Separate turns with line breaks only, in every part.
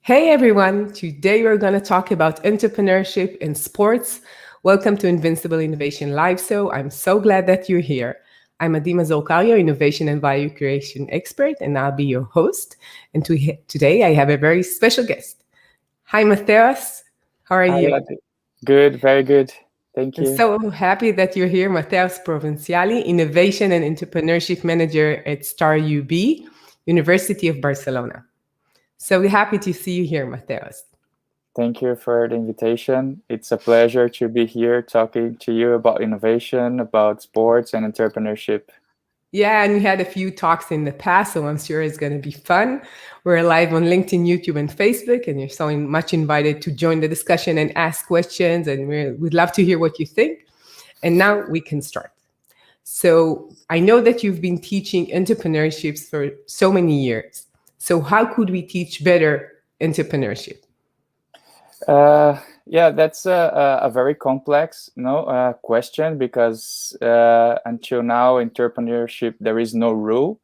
Hey everyone, today we're going to talk about entrepreneurship and sports. Welcome to Invincible Innovation Live. I'm so glad that you're here. I'm Mazor, Kario, Innovation and Value Creation Expert, and I'll be your host. And today I have a very special guest. Hi, Matheus. How are
Hi,
you?
good, very good. Thank
I'm
you.
so happy that you're here, Matheus Provinciali, Innovation and Entrepreneurship Manager at StartUB, University of Barcelona. So we're happy to see you here, Matheus.
Thank you for the invitation. It's a pleasure to be here talking to you about innovation, about sports and entrepreneurship.
Yeah, and we had a few talks in the past, so I'm sure it's going to be fun. We're live on LinkedIn, YouTube, and Facebook, and you're so much invited to join the discussion and ask questions, and we'd love to hear what you think. And now we can start. So I know that you've been teaching entrepreneurship for so many years. So how could we teach better entrepreneurship?
Yeah, that's a very complex question because until now, entrepreneurship, there is no rule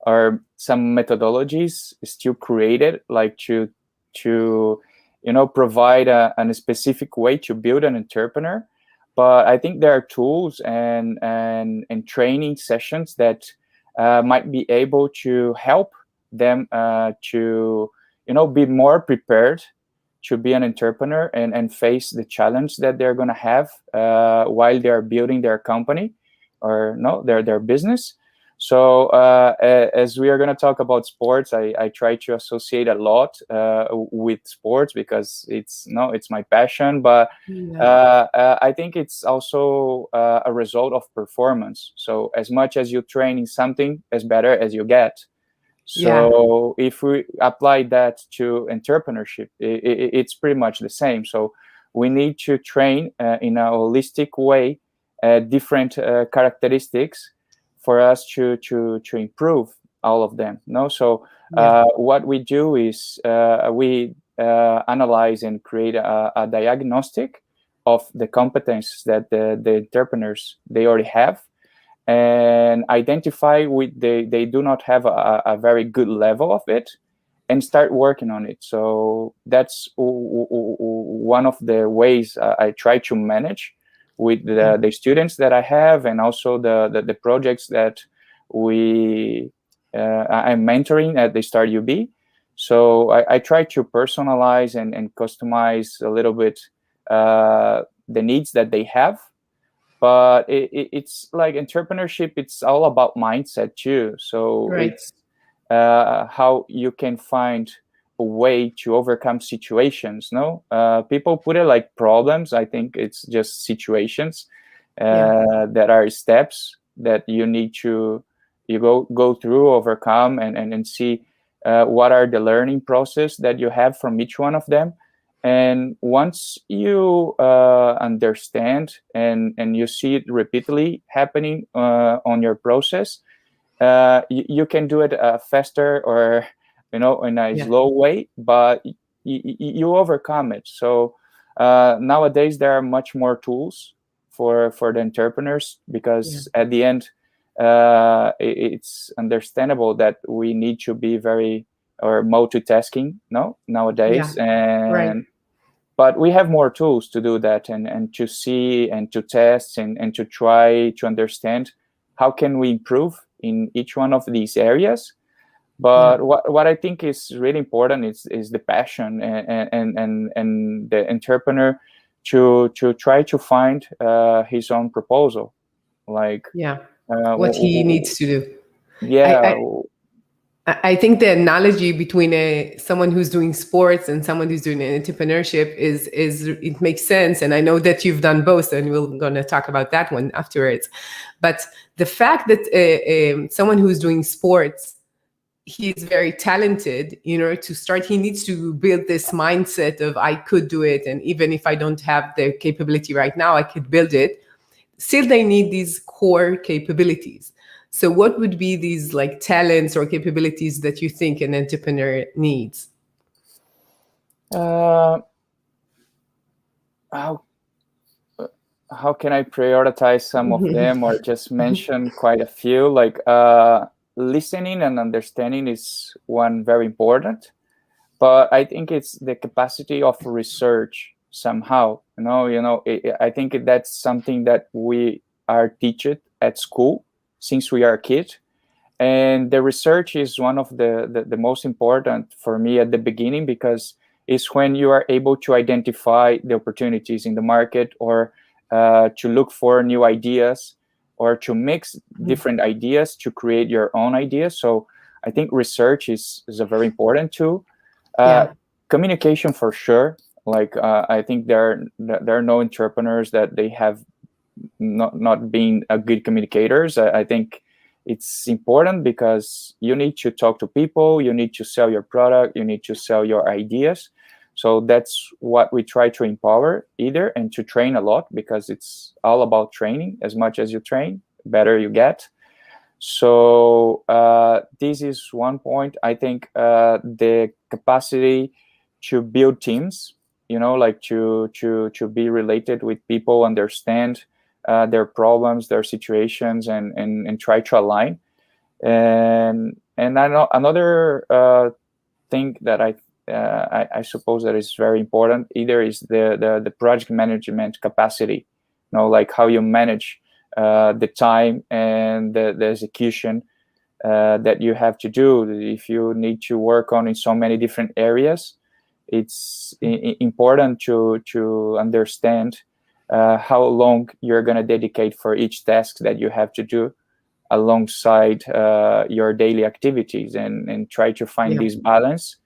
or some methodologies still created like to provide a specific way to build an entrepreneur. But I think there are tools and training sessions that might be able to help them to be more prepared to be an entrepreneur and face the challenge that they're going to have while they're building their company or their business. So as we are going to talk about sports, I try to associate a lot with sports because it's my passion. But I think it's also a result of performance. So as much as you train in something, as better as you get. So if we apply that to entrepreneurship, it's pretty much the same. So we need to train in a holistic way different characteristics for us to improve all of them. So what we do is we analyze and create a diagnostic of the competences that the entrepreneurs they already have, and identify they do not have a very good level of it, and start working on it. So that's one of the ways I try to manage with the students that I have, and also the projects that I'm mentoring at the StartUB. So I try to personalize and customize a little bit the needs that they have. But it's like entrepreneurship, it's all about mindset too. So it's how you can find a way to overcome situations. People put it like problems. I think it's just situations that are steps that you need to go through, overcome, and see what are the learning process that you have from each one of them. And once you understand and you see it repeatedly happening on your process, you can do it faster or in a slow way, but you overcome it. So nowadays there are much more tools for the entrepreneurs, because at the end it's understandable that we need to be very or multitasking nowadays. But we have more tools to do that, and to see and to test and to try to understand how can we improve in each one of these areas. But what I think is really important is the passion and the entrepreneur to try to find his own proposal, like
what he needs to
do.
I think the analogy between someone who's doing sports and someone who's doing entrepreneurship is it makes sense. And I know that you've done both, and we're going to talk about that one afterwards. But the fact that someone who's doing sports, he's very talented, to start, he needs to build this mindset of I could do it. And even if I don't have the capability right now, I could build it. Still, they need these core capabilities. So what would be these like talents or capabilities that you think an entrepreneur needs?
How can I prioritize some of them, or just mention quite a few? Like listening and understanding is one very important. but I think it's the capacity of research somehow. I think that's something that we are taught at school since we are a kid. And the research is one of the most important for me at the beginning, because it's when you are able to identify the opportunities in the market, or to look for new ideas, or to mix different ideas to create your own ideas. So I think research is a very important tool. Communication for sure. Like I think there are no entrepreneurs that they have not been a good communicators. I think it's important, because you need to talk to people, you need to sell your product, you need to sell your ideas. So that's what we try to empower either, and to train a lot, because it's all about training. As much as you train, better you get. So this is one point. I think the capacity to build teams, like to be related with people, understand their problems, their situations, and try to align. And I know another thing that I suppose that is very important either is the project management capacity. Like how you manage the time and the execution that you have to do. If you need to work on in so many different areas, it's important to understand how long you're going to dedicate for each task that you have to do alongside your daily activities, and try to find this balance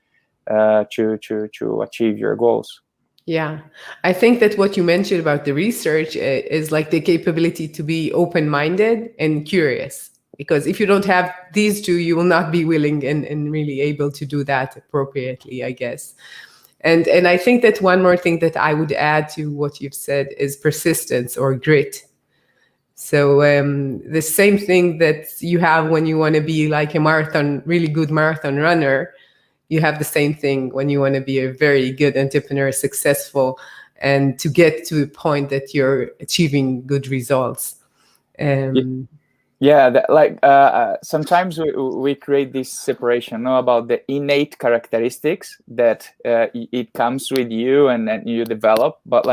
to achieve your goals.
Yeah, I think that what you mentioned about the research is like the capability to be open-minded and curious. Because if you don't have these two, you will not be willing and really able to do that appropriately, I guess. And I think that one more thing that I would add to what you've said is persistence or grit. So the same thing that you have when you want to be like a really good marathon runner, you have the same thing when you want to be a very good entrepreneur, successful, and to get to a point that you're achieving good results.
Sometimes we create this separation about the innate characteristics that it comes with you and you develop, but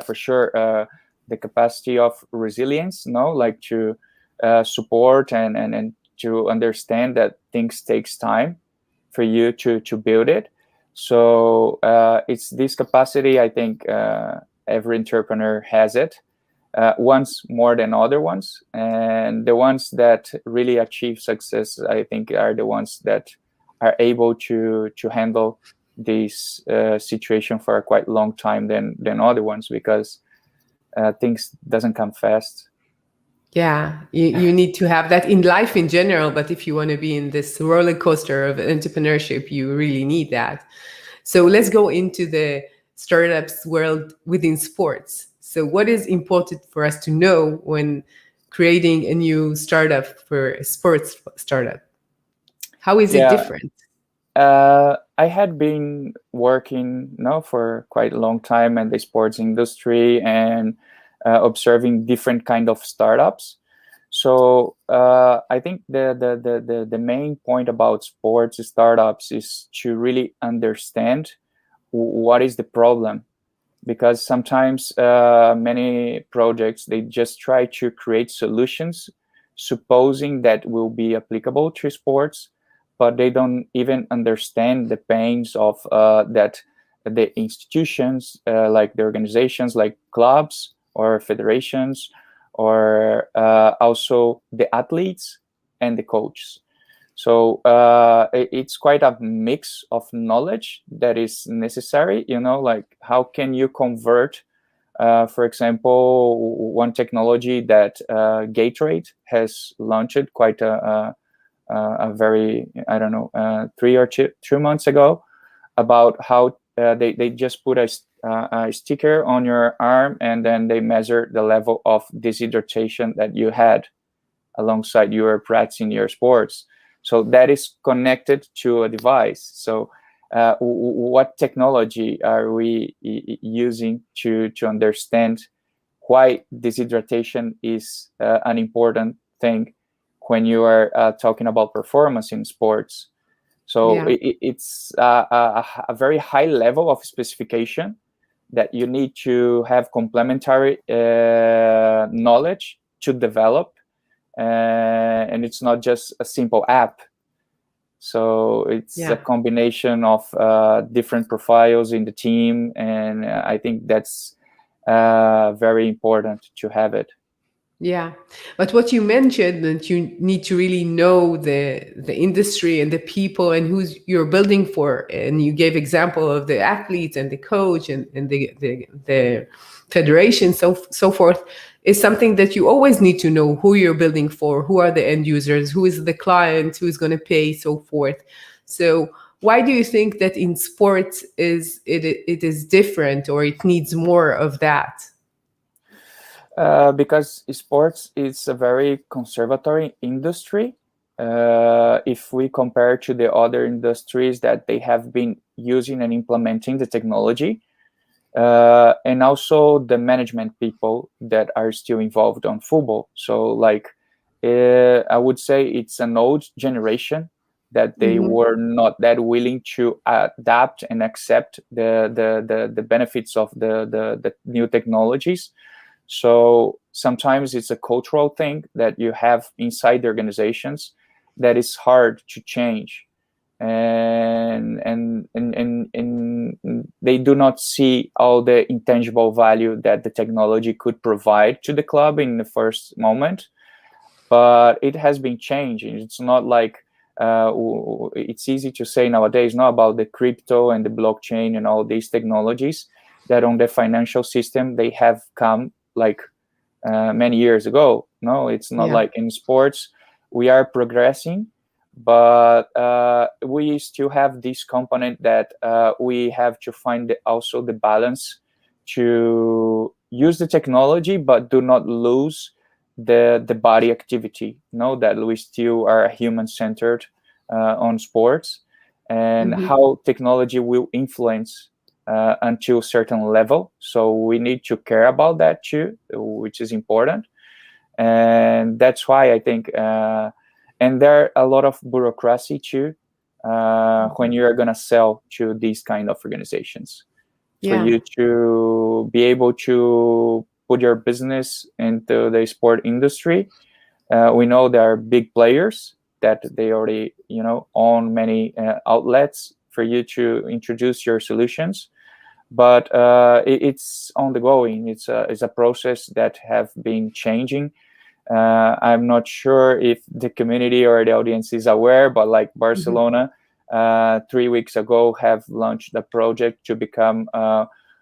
for sure the capacity of resilience, like to support and to understand that things takes time for you to build it. So it's this capacity. I think every entrepreneur has it. Ones more than other ones, and the ones that really achieve success, I think, are the ones that are able to handle this situation for a quite long time than other ones, because things doesn't come fast.
Yeah, you need to have that in life in general, but if you want to be in this roller coaster of entrepreneurship, you really need that. So let's go into the startups world within sports. So what is important for us to know when creating a new startup for a sports startup? How is it different?
I had been working for quite a long time in the sports industry and observing different kind of startups. So I think the main point about sports startups is to really understand what is the problem. Because sometimes many projects, they just try to create solutions supposing that will be applicable to sports, but they don't even understand the pains of that the institutions, like the organizations, like clubs or federations, or also the athletes and the coaches. So it's quite a mix of knowledge that is necessary, like how can you convert, for example, one technology that Gatorade has launched quite a very, 3 or 2 months ago, about how they just put a sticker on your arm, and then they measure the level of dehydration that you had alongside your practicing your sports. So that is connected to a device. So what technology are we using to understand why dehydration is an important thing when you are talking about performance in sports? So
Yeah.
it's a very high level of specification that you need to have complementary knowledge to develop, and it's not just a simple app. So it's a combination of different profiles in the team, and I think that's very important to have it.
Yeah, but what you mentioned, that you need to really know the industry and the people and who's you're building for, and you gave example of the athletes and the coach and the federation, so forth, is something that you always need to know who you're building for, who are the end users, who is the client, who is going to pay, so forth. So why do you think that in sports it is different, or it needs more of that?
Because sports is a very conservatory industry. If we compare to the other industries that they have been using and implementing the technology, and also the management people that are still involved on football. So like, I would say it's an old generation that they were not that willing to adapt and accept the benefits of the new technologies. So sometimes it's a cultural thing that you have inside the organizations that is hard to change, and they do not see all the intangible value that the technology could provide to the club in the first moment. But it has been changing. It's not like it's easy to say nowadays, not about the crypto and the blockchain and all these technologies that on the financial system they have come like many years ago. No, it's not like in sports. We are progressing, but we still have this component that we have to find also the balance to use the technology, but do not lose the body activity. Know that we still are human-centered on sports, and how technology will influence until a certain level. So we need to care about that too, which is important. And that's why I think, and there are a lot of bureaucracy too, when you're going to sell to these kind of organizations. For you to be able to put your business into the sport industry, we know there are big players that they already, own many outlets for you to introduce your solutions. But it's ongoing. It's a process that have been changing. I'm not sure if the community or the audience is aware, but like Barcelona, 3 weeks ago, have launched a project to become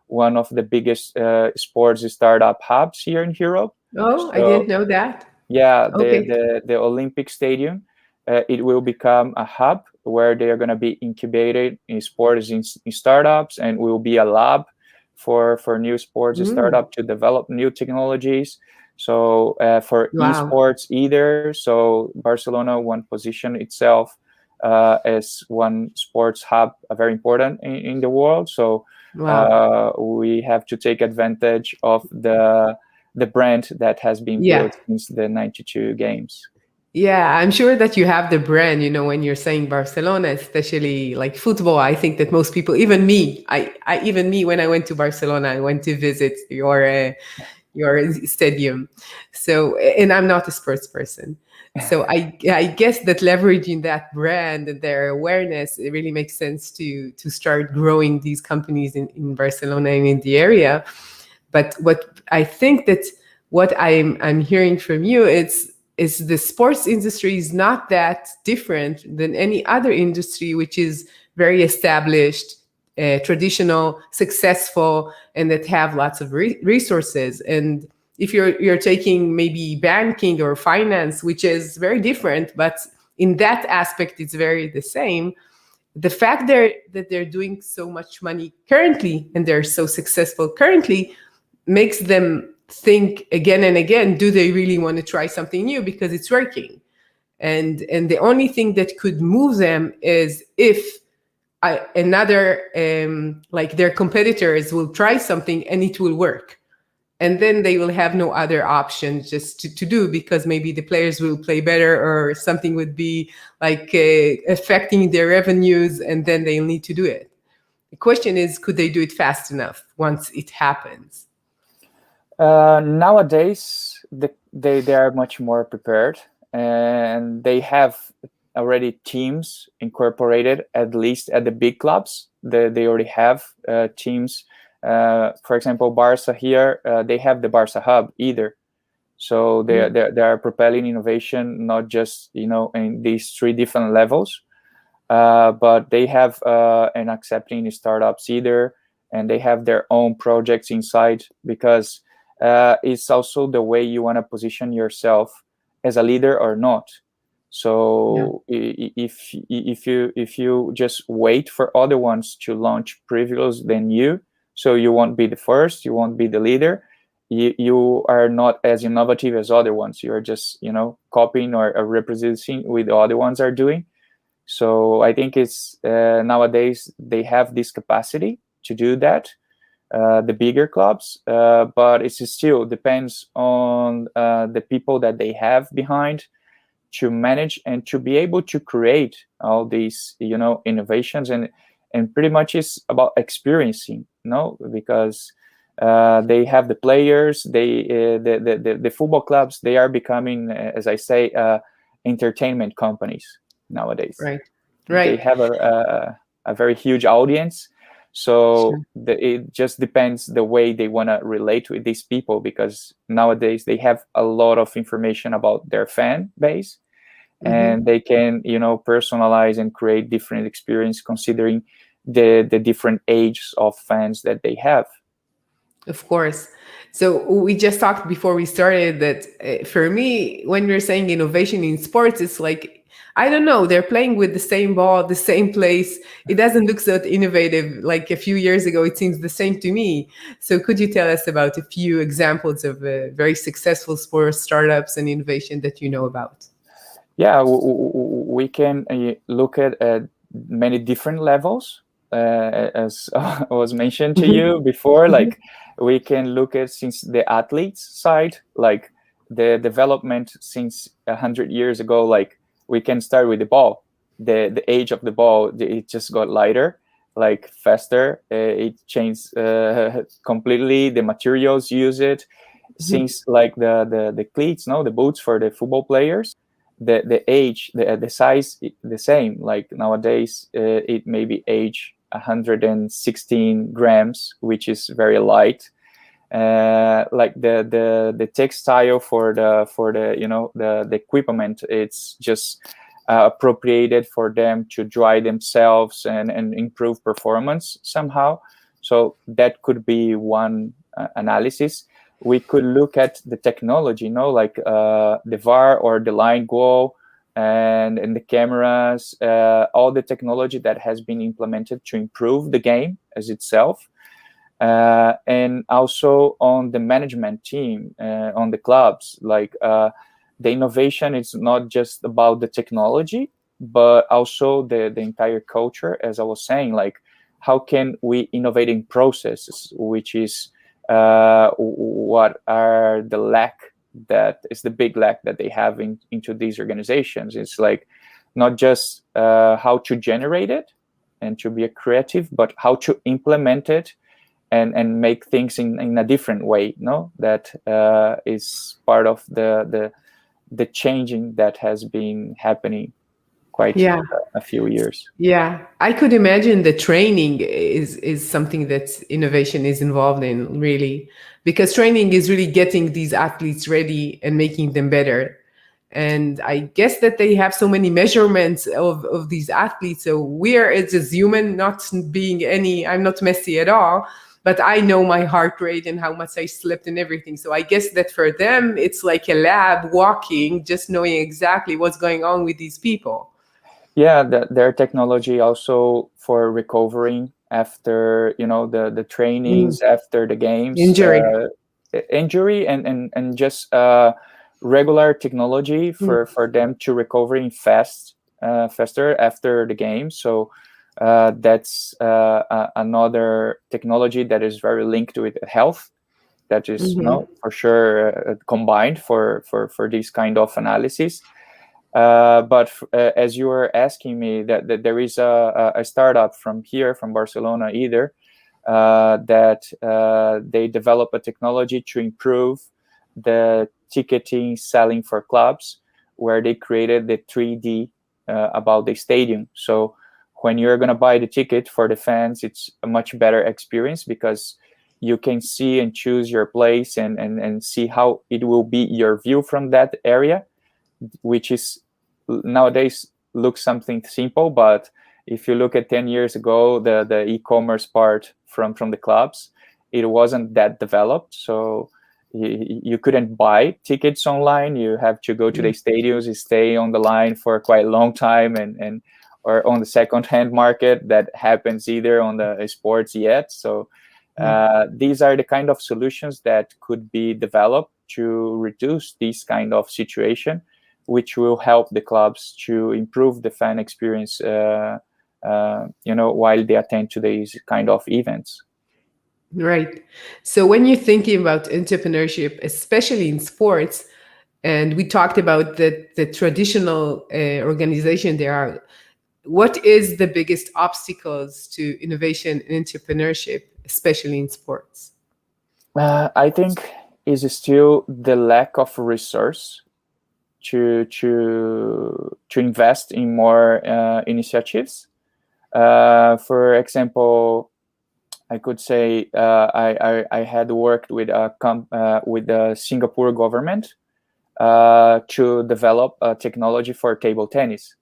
one of the biggest sports startup hubs here in Europe.
Oh, so, I didn't know that.
Yeah, the Olympic Stadium, it will become a hub where they are going to be incubated in sports in startups, and will be a lab for new sports startup to develop new technologies. So for esports either, so Barcelona won position itself as one sports hub, very important in the world. So we have to take advantage of the brand that has been built since the 92 games.
Yeah, I'm sure that you have the brand, when you're saying Barcelona, especially like football. I think that most people, even me, when I went to Barcelona, I went to visit your stadium. So, and I'm not a sports person. So I guess that leveraging that brand and their awareness, it really makes sense to start growing these companies in Barcelona and in the area. But what I think that what I'm hearing from you is the sports industry is not that different than any other industry, which is very established, traditional, successful, and that have lots of resources. And if you're taking maybe banking or finance, which is very different, but in that aspect, it's very the same. The fact that they're doing so much money currently and they're so successful currently makes them think again and again, do they really want to try something new because it's working? And the only thing that could move them is if another like their competitors will try something and it will work. and then they will have no other option just to do, because maybe the players will play better or something would be like affecting their revenues, and then they'll need to do it. The question is, could they do it fast enough once it happens?
Nowadays, they are much more prepared, and they have already teams incorporated, at least at the big clubs. They already have teams. For example, Barca here, they have the Barca Hub either. So they are propelling innovation, not just in these 3 different levels, but they have and accepting startups either, and they have their own projects inside, because it's also the way you want to position yourself as a leader or not. So if you just wait for other ones to launch previous than you, so you won't be the first, you won't be the leader, you are not as innovative as other ones. You are just copying or representing what the other ones are doing. So I think it's nowadays they have this capacity to do that, the bigger clubs, but it still depends on the people that they have behind to manage and to be able to create all these innovations, and pretty much it's about experiencing, because they have the players, the football clubs, they are becoming, as I say, entertainment companies nowadays.
Right.
They have a very huge audience, so
Sure.
it just depends the way they want to relate with these people, because nowadays they have a lot of information about their fan base, and they can personalize and create different experience considering the different ages of fans that they have.
Of course. So we just talked before we started that for me, when we're saying innovation in sports, it's like, I don't know, they're playing with the same ball, the same place. It doesn't look so innovative. Like a few years ago, it seems the same to me. So could you tell us about a few examples of very successful sports startups and innovation that you know about?
Yeah, we can look at many different levels, as was mentioned to you before. Like we can look at since the athletes side, like the development since 100 years ago. Like we can start with the ball. The age of the ball, it just got lighter, like faster. It changed completely. The materials use it. Since like the cleats, the boots for the football players, the age, the size, the same. Like nowadays, it may be age 116 grams, which is very light. Like the textile for the the equipment, it's just appropriated for them to dry themselves and improve performance somehow. So that could be one analysis. We could look at the technology, like the VAR or the line goal, and the cameras, all the technology that has been implemented to improve the game as itself. And also on the management team, on the clubs, like the innovation is not just about the technology, but also the entire culture, as I was saying. Like how can we innovate in processes, which is what are the lack, that is the big lack that they have into these organizations. It's like not just how to generate it and to be a creative, but how to implement it and make things in a different way. That is part of the changing that has been happening quite a few years.
Yeah, I could imagine the training is something that innovation is involved in, really, because training is really getting these athletes ready and making them better. And I guess that they have so many measurements of these athletes. So we're, as a human, not being I'm not messy at all, but I know my heart rate and how much I slept and everything. So I guess that for them, it's like a lab walking, just knowing exactly what's going on with these people.
Yeah, their technology also for recovering after the trainings, after the games, injury and just regular technology for them to recovering faster after the game. So that's another technology that is very linked with health. that is for sure combined for this kind of analysis. But as you were asking me, that there is a startup from here, from Barcelona either, that they develop a technology to improve the ticketing selling for clubs, where they created the 3D about the stadium. So when you're going to buy the ticket for the fans, it's a much better experience because you can see and choose your place and see how it will be your view from that area, which is nowadays looks something simple. But if you look at 10 years ago, the e-commerce part from the clubs, it wasn't that developed. So you couldn't buy tickets online. You have to go to the stadiums, you stay on the line for quite a long time, and or on the second-hand market that happens either on the sports yet. So these are the kind of solutions that could be developed to reduce this kind of situation, which will help the clubs to improve the fan experience, while they attend to these kind of events.
Right. So when you're thinking about entrepreneurship, especially in sports, and we talked about the traditional organization there are, what is the biggest obstacles to innovation and entrepreneurship, especially in sports?
I think is still the lack of resource to invest in more initiatives. For example, I could say I had worked with the Singapore government to develop a technology for table tennis.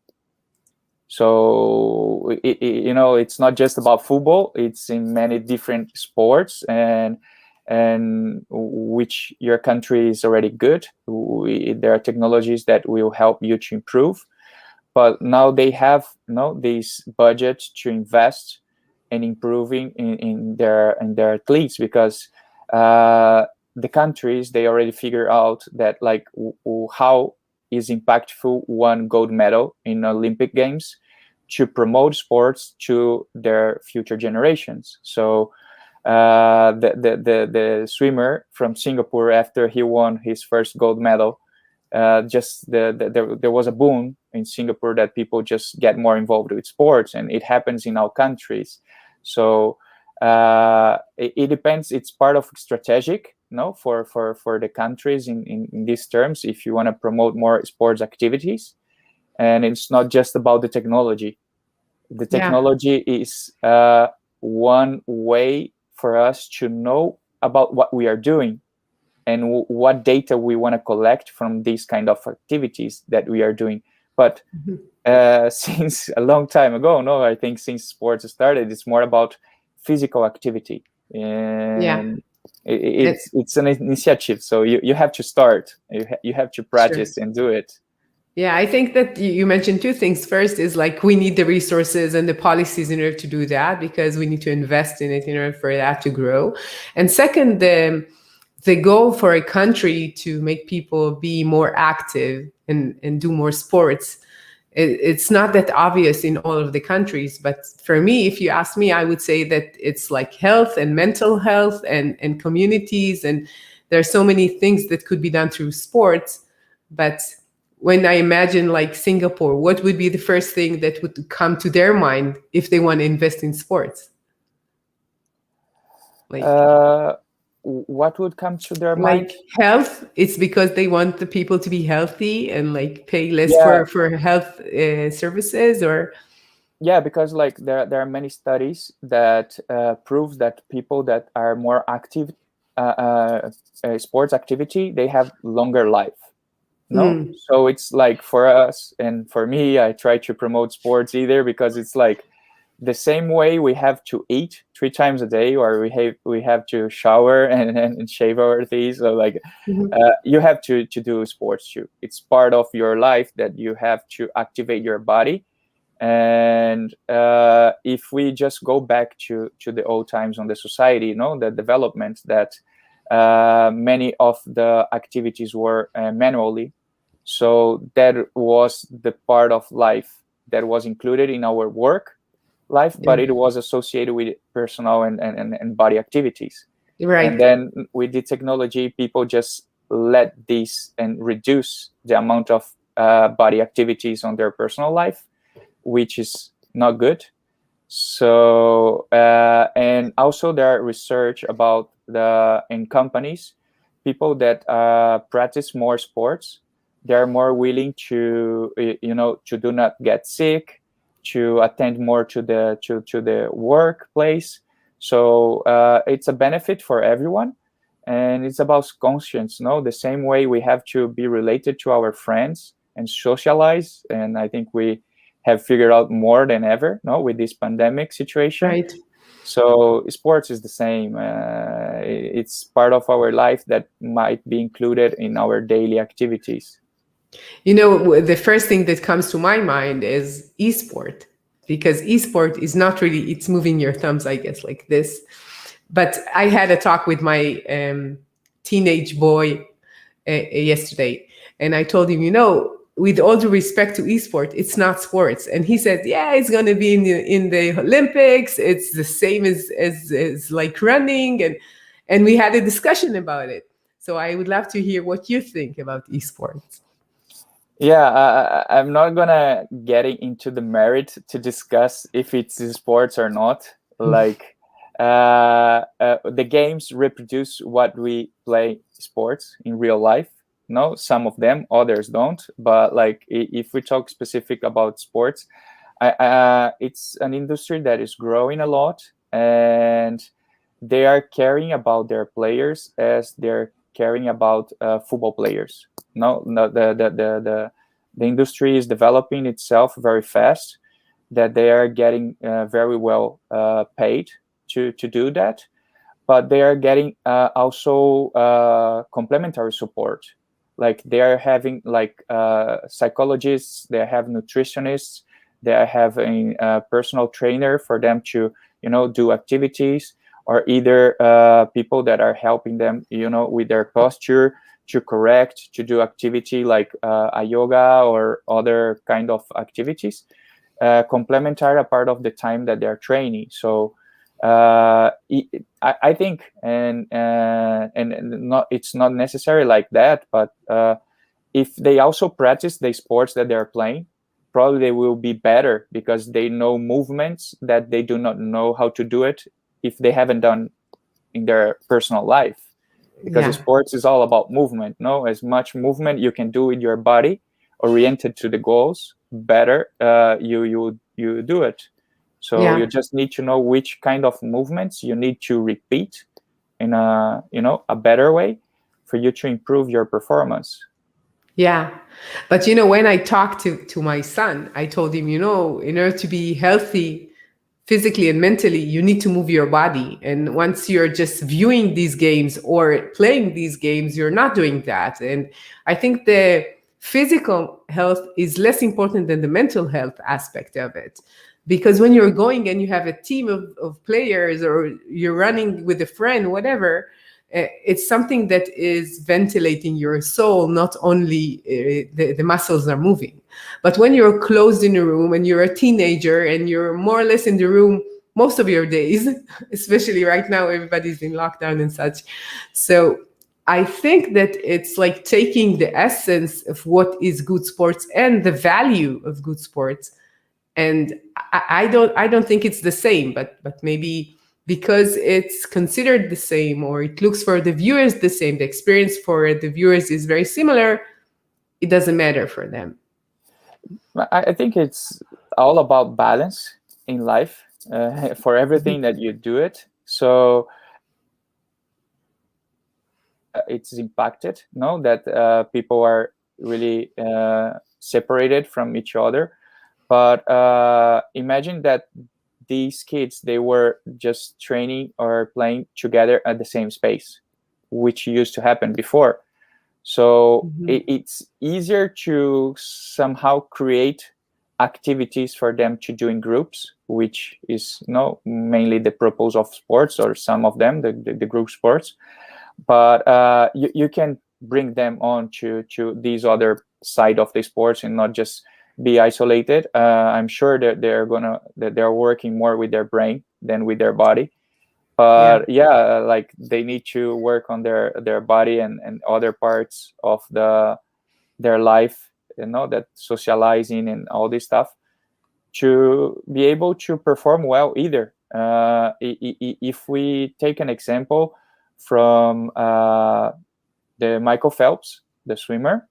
So it's not just about football; it's in many different sports, and which your country is already good. There are technologies that will help you to improve, but now they have this budget to invest in improving in their athletes, because the countries, they already figure out that like how is impactful one gold medal in Olympic Games to promote sports to their future generations. So the swimmer from Singapore, after he won his first gold medal, there was a boom in Singapore that people just get more involved with sports, and it happens in our countries. So it depends. It's part of strategic, for the countries in these terms, if you want to promote more sports activities. And it's not just about the technology. The technology is one way for us to know about what we are doing and what data we want to collect from these kind of activities that we are doing. But since a long time ago, I think since sports started, it's more about physical activity. And it's an initiative. So you have to start. You have to practice and do it.
Yeah, I think that you mentioned two things. First is like we need the resources and the policies in order to do that, because we need to invest in it in order for that to grow. And second, the goal for a country to make people be more active and do more sports, it's not that obvious in all of the countries. But for me, if you ask me, I would say that it's like health and mental health and communities. And there are so many things that could be done through sports. But when I imagine like Singapore, what would be the first thing that would come to their mind if they want to invest in sports?
What would come to their mind?
Like health. It's because they want the people to be healthy and like pay less for health services, or
because like there are many studies that prove that people that are more active sports activity, they have longer life. So it's like for us and for me, I try to promote sports either because it's like the same way we have to eat 3 times a day, or we have to shower and shave our teeth. So like you have to do sports too. It's part of your life that you have to activate your body. And if we just go back to the old times on the society, the development that many of the activities were manually. So that was the part of life that was included in our work life, but it was associated with personal and body activities.
Right.
And then with the technology, people just let this and reduce the amount of body activities on their personal life, which is not good. So and also there are research about in companies, people that practice more sports, they're more willing to to do not get sick, to attend more to the workplace. So it's a benefit for everyone, and it's about conscience. No, the same way we have to be related to our friends and socialize, and I think we have figured out more than ever, no, with this pandemic situation.
Right.
So sports is the same. It's part of our life that might be included in our daily activities.
The first thing that comes to my mind is esport, because esport is not really, it's moving your thumbs, I guess, like this. But I had a talk with my teenage boy yesterday, and I told him, with all due respect to esport, it's not sports. And he said, yeah, it's going to be in the Olympics. It's the same as like running. And we had a discussion about it. So I would love to hear what you think about esports.
Yeah, I'm not gonna get into the merit to discuss if it's sports or not. Like the games reproduce what we play sports in real life. No, some of them, others don't. But like if we talk specific about sports, it's an industry that is growing a lot, and they are caring about their players as they're caring about football players. No, the industry is developing itself very fast, that they are getting very well paid to do that, but they are getting also complementary support. Like they are having like psychologists, they have nutritionists, they are having a personal trainer for them to do activities, or either people that are helping them with their posture to correct, to do activity like a yoga or other kind of activities, complementary a part of the time that they're training. So I think, and not, it's not necessary like that, but if they also practice the sports that they're playing, probably they will be better, because they know movements that they do not know how to do it if they haven't done in their personal life. Because sports is all about movement. No, as much movement you can do with your body oriented to the goals, better you do it. So you just need to know which kind of movements you need to repeat in a better way for you to improve your performance.
Yeah. But when I talked to my son, I told him, in order to be healthy physically and mentally, you need to move your body. And once you're just viewing these games or playing these games, you're not doing that. And I think the physical health is less important than the mental health aspect of it. Because when you're going and you have a team of players, or you're running with a friend, whatever, it's something that is ventilating your soul, not only the muscles are moving. But when you're closed in a room and you're a teenager and you're more or less in the room most of your days, especially right now, everybody's in lockdown and such. So I think that it's like taking the essence of what is good sports and the value of good sports. And I don't think it's the same, but maybe because it's considered the same, or it looks for the viewers the same, the experience for the viewers is very similar, it doesn't matter for them.
I think it's all about balance in life for everything that you do it. So it's impacted, that people are really separated from each other. But imagine that these kids, they were just training or playing together at the same space, which used to happen before. So it's easier to somehow create activities for them to do in groups, which is mainly the purpose of sports, or some of them, the group sports. But you can bring them on to these other side of the sports and not just be isolated. I'm sure that they're working more with their brain than with their body. But yeah, like they need to work on their body and other parts of their life, that socializing and all this stuff, to be able to perform well either. If we take an example from the Michael Phelps, the swimmer,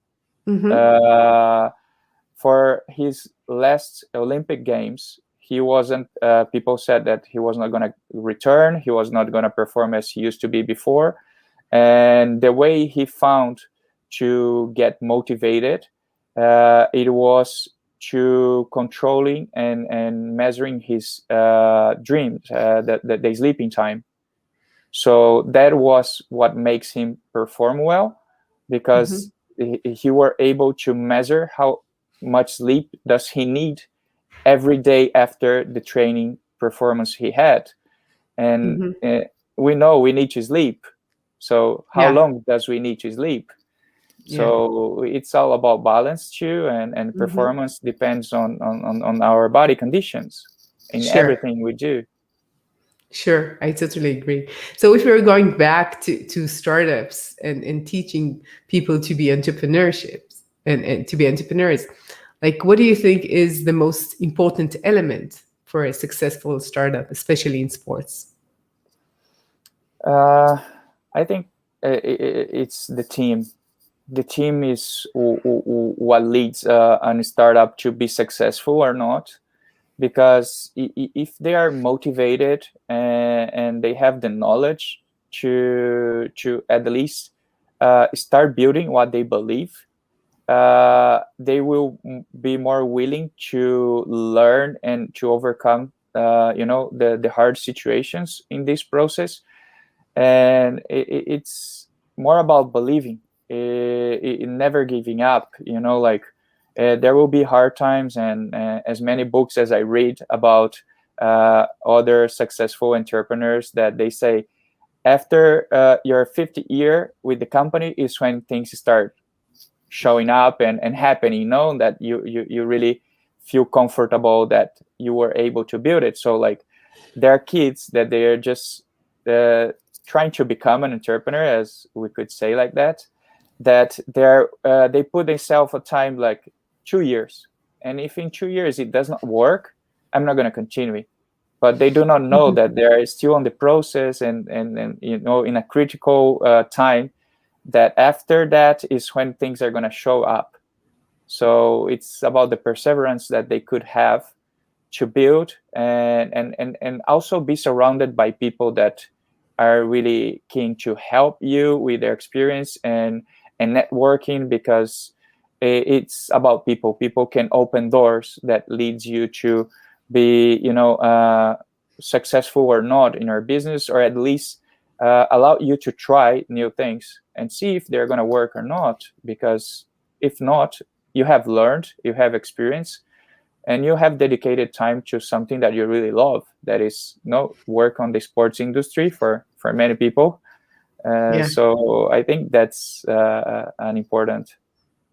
for his last Olympic Games, he wasn't, people said that he was not going to return, he was not going to perform as he used to be before. And the way he found to get motivated, it was to controlling and measuring his dreams, the sleeping time. So that was what makes him perform well, because he were able to measure how much sleep does he need every day after the training performance he had. And we know we need to sleep. So how long does we need to sleep? So it's all about balance too, and performance depends on our body conditions in everything we do.
Sure, I totally agree. So if we're going back to startups and teaching people to be entrepreneurships and to be entrepreneurs, like what do you think is the most important element for a successful startup, especially in sports?
I think it's the team. The team is what leads a startup to be successful or not. Because if they are motivated and they have the knowledge to at least start building what they believe, they will be more willing to learn and to overcome the hard situations in this process. And it's more about believing, never giving up, there will be hard times, and as many books as I read about other successful entrepreneurs, that they say after your 50th year with the company is when things start showing up and happening, that you really feel comfortable that you were able to build it. So like there are kids that they are just trying to become an entrepreneur, as we could say like that they put themselves a time like 2 years, and if in 2 years it does not work, I'm not going to continue it. But they do not know that they are still on the process and in a critical time, that after that is when things are going to show up. So it's about the perseverance that they could have to build, and also be surrounded by people that are really keen to help you with their experience and networking, because it's about people. People can open doors that leads you to be, successful or not in your business, or at least allow you to try new things and see if they're going to work or not. Because if not, you have learned, you have experience, and you have dedicated time to something that you really love. That is, work on the sports industry for many people. So I think that's an important.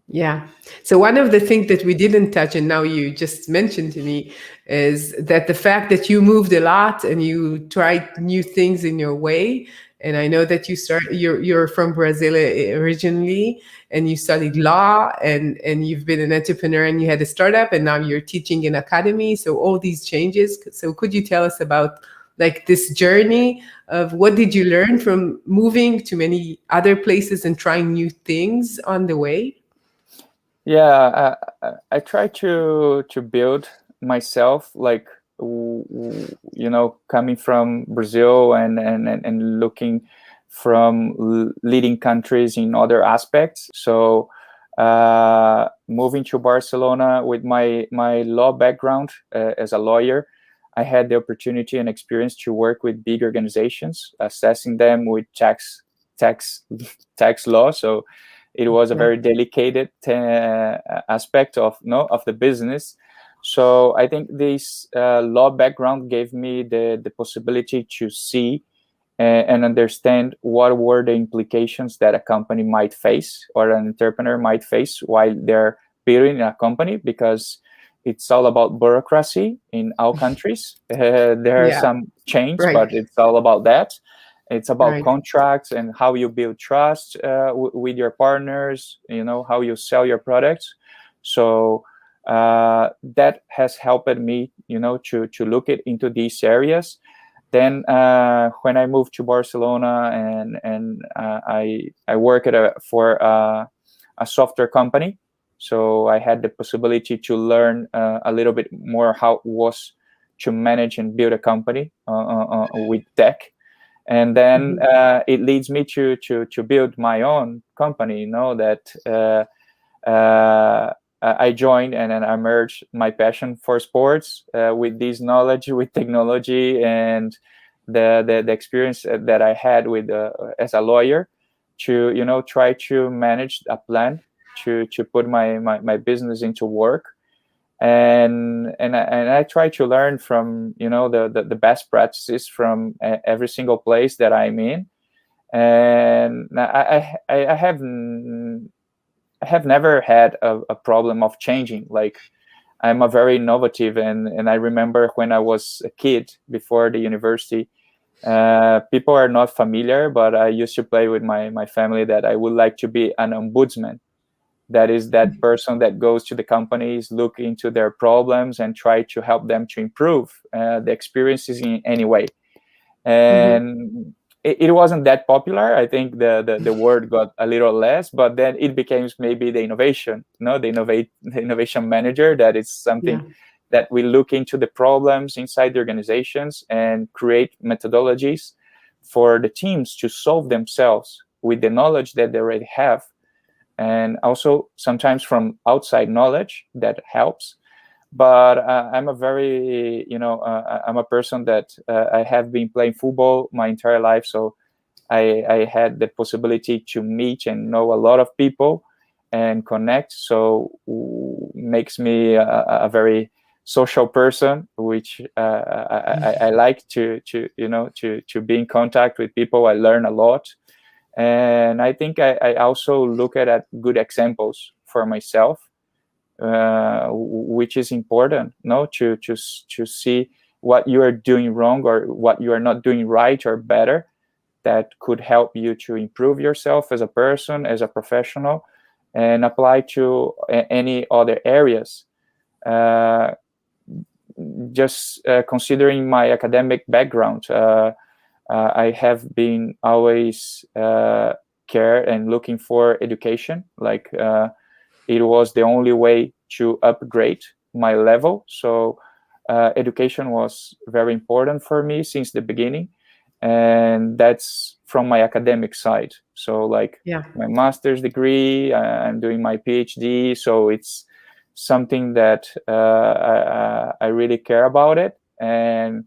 Yeah. So one of the things that we didn't touch, and now you just mentioned to me, is that the fact that you moved a lot and you tried new things in your way. And I know that you're from Brazil originally, and you studied law, and you've been an entrepreneur, and you had a startup, and now you're teaching in academy. So all these changes. So could you tell us about like this journey of what did you learn from moving to many other places and trying new things on the way?
Yeah, I try to build myself, like coming from Brazil and looking from leading countries in other aspects. So moving to Barcelona with my law background as a lawyer, I had the opportunity and experience to work with big organizations, assessing them with tax law. So it was a very delicate aspect of the business. So I think this law background gave me the possibility to see and understand what were the implications that a company might face or an entrepreneur might face while they're building a company. Because it's all about bureaucracy in all countries. There are
Yeah.
some change,
Right.
but it's all about that. It's about
Right.
contracts and how you build trust with your partners, how you sell your products. So that has helped me, to look into these areas. Then when I moved to Barcelona, and I work for a software company, so I had the possibility to learn a little bit more how it was to manage and build a company with tech. And then it leads me to build my own company. That I joined, and then I merged my passion for sports with this knowledge, with technology, and the experience that I had with as a lawyer, to try to manage a plan to put my business into work. And I try to learn from the best practices from every single place that I'm in. And I have never had a problem of changing. Like, I'm a very innovative, and I remember when I was a kid before the university, people are not familiar, but I used to play with my family that I would like to be an ombudsman. That is that person that goes to the companies, look into their problems, and try to help them to improve the experiences in any way. And it wasn't that popular. I think the word got a little less, but then it became maybe the innovation, the innovation manager. That is something that we look into the problems inside the organizations and create methodologies for the teams to solve themselves with the knowledge that they already have. And also sometimes from outside knowledge that helps. But I'm a very, I'm a person that I have been playing football my entire life. So I had the possibility to meet and know a lot of people and connect. So makes me a very social person, which I like to be in contact with people. I learn a lot. And I think I also look at good examples for myself, which is important, to see what you are doing wrong or what you are not doing right or better, that could help you to improve yourself as a person, as a professional, and apply to any other areas. Just considering my academic background, I have been always care and looking for education. Like it was the only way to upgrade my level. So education was very important for me since the beginning. And that's from my academic side. So like my master's degree, I'm doing my PhD. So it's something that I really care about it. And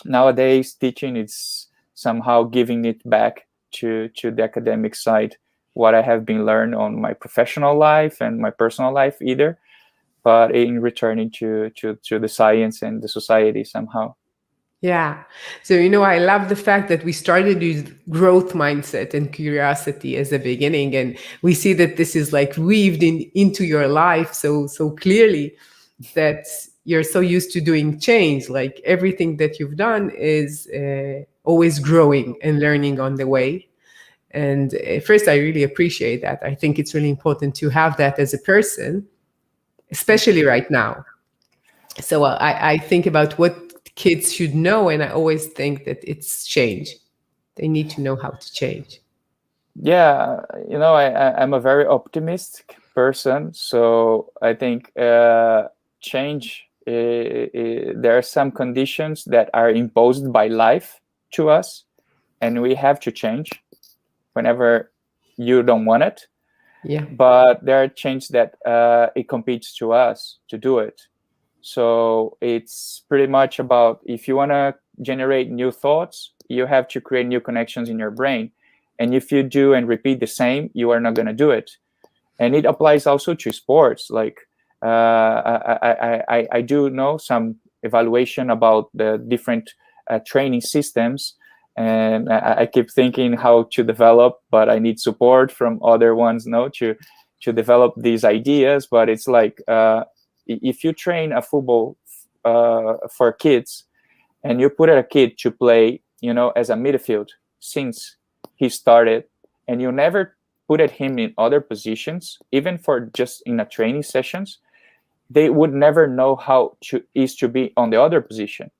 nowadays teaching is somehow giving it back to the academic side, what I have been learned on my professional life and my personal life either, but in returning to the science and the society somehow.
Yeah. So, I love the fact that we started with growth mindset and curiosity as a beginning. And we see that this is like weaved into your life so clearly, that you're so used to doing change. Like everything that you've done is always growing and learning on the way. And first, I really appreciate that. I think it's really important to have that as a person, especially right now. So I think about what kids should know, and I always think that it's change. They need to know how to change.
Yeah, I'm a very optimistic person, so I think change. There are some conditions that are imposed by life to us, and we have to change whenever you don't want it.
Yeah.
But there are changes that it competes to us to do it. So it's pretty much about, if you want to generate new thoughts, you have to create new connections in your brain. And if you do and repeat the same, you are not going to do it. And it applies also to sports. Like I do know some evaluation about the different training systems. And I keep thinking how to develop, but I need support from other ones, to develop these ideas. But it's like, if you train a football for kids, and you put a kid to play, as a midfield since he started, and you never put him in other positions, even for just in a training sessions, they would never know how to be on the other position.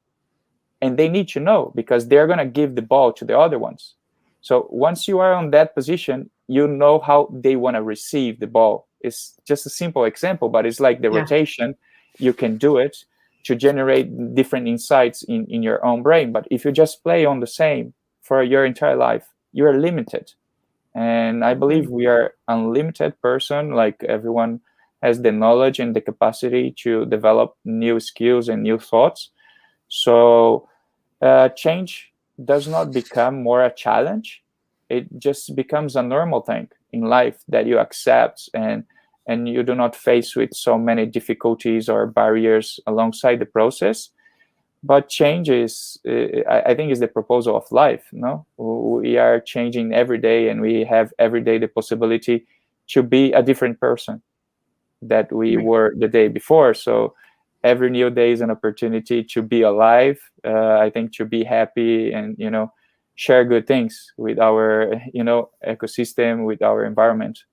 And they need to know, because they're going to give the ball to the other ones. So once you are on that position, you know how they want to receive the ball. It's just a simple example, but it's like the rotation. You can do it to generate different insights in your own brain. But if you just play on the same for your entire life, you are limited. And I believe we are unlimited person. Like, everyone has the knowledge and the capacity to develop new skills and new thoughts. So change does not become more a challenge. It just becomes a normal thing in life that you accept, and you do not face with so many difficulties or barriers alongside the process. But change is, I think, is the proposal of life. No, we are changing every day, and we have every day the possibility to be a different person that we were the day before. So every new day is an opportunity to be alive. I think to be happy and share good things with our ecosystem, with our environment.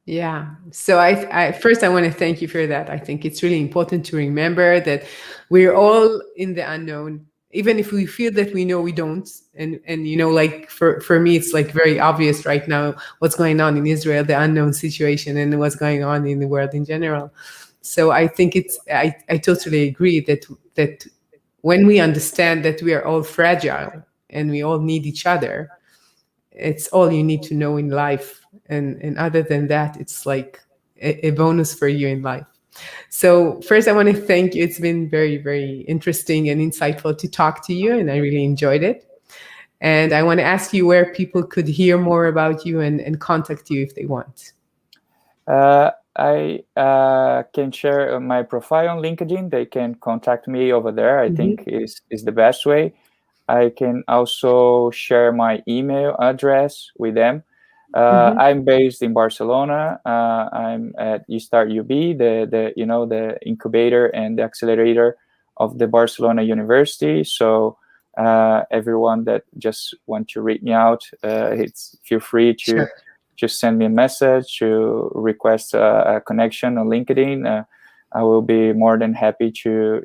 Yeah. So I first I want to thank you for that. I think it's really important to remember that we're all in the unknown, even if we feel that we know we don't. And like for me, it's like very obvious right now what's going on in Israel, the unknown situation, and what's going on in the world in general. So I think I totally agree that when we understand that we are all fragile and we all need each other, it's all you need to know in life. And other than that, it's like a bonus for you in life. So first, I want to thank you. It's been very, very interesting and insightful to talk to you, and I really enjoyed it. And I want to ask you where people could hear more about you and contact you if they want.
I can share my profile on LinkedIn. They can contact me over there. I think is the best way. I can also share my email address with them. I'm based in Barcelona. I'm at StartUB, the incubator and the accelerator of the Barcelona University. So everyone that just want to reach me out, feel free to just send me a message, to request a connection on LinkedIn. I will be more than happy to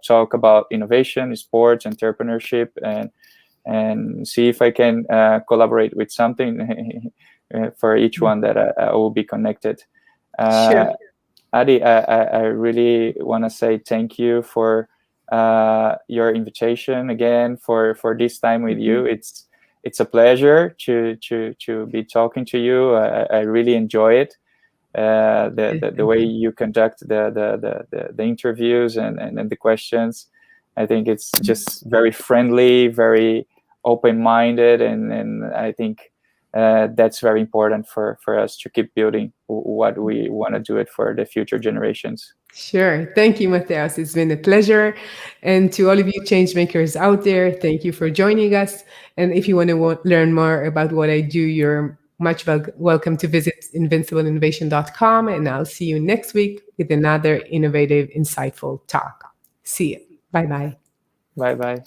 talk about innovation, sports, entrepreneurship, and see if I can collaborate with something for each one that I will be connected. Adi, I really want to say thank you for your invitation again, for this time with you. It's a pleasure to be talking to you. I really enjoy it. The way you conduct the interviews and the questions. I think it's just very friendly, very open-minded, and I think that's very important for us to keep building what we want to do it for the future generations.
Sure. Thank you, Matheus. It's been a pleasure. And to all of you change makers out there, thank you for joining us. And if you want to learn more about what I do, you're much welcome to visit invincibleinnovation.com. And I'll see you next week with another innovative, insightful talk. See you. Bye-bye.
Bye-bye.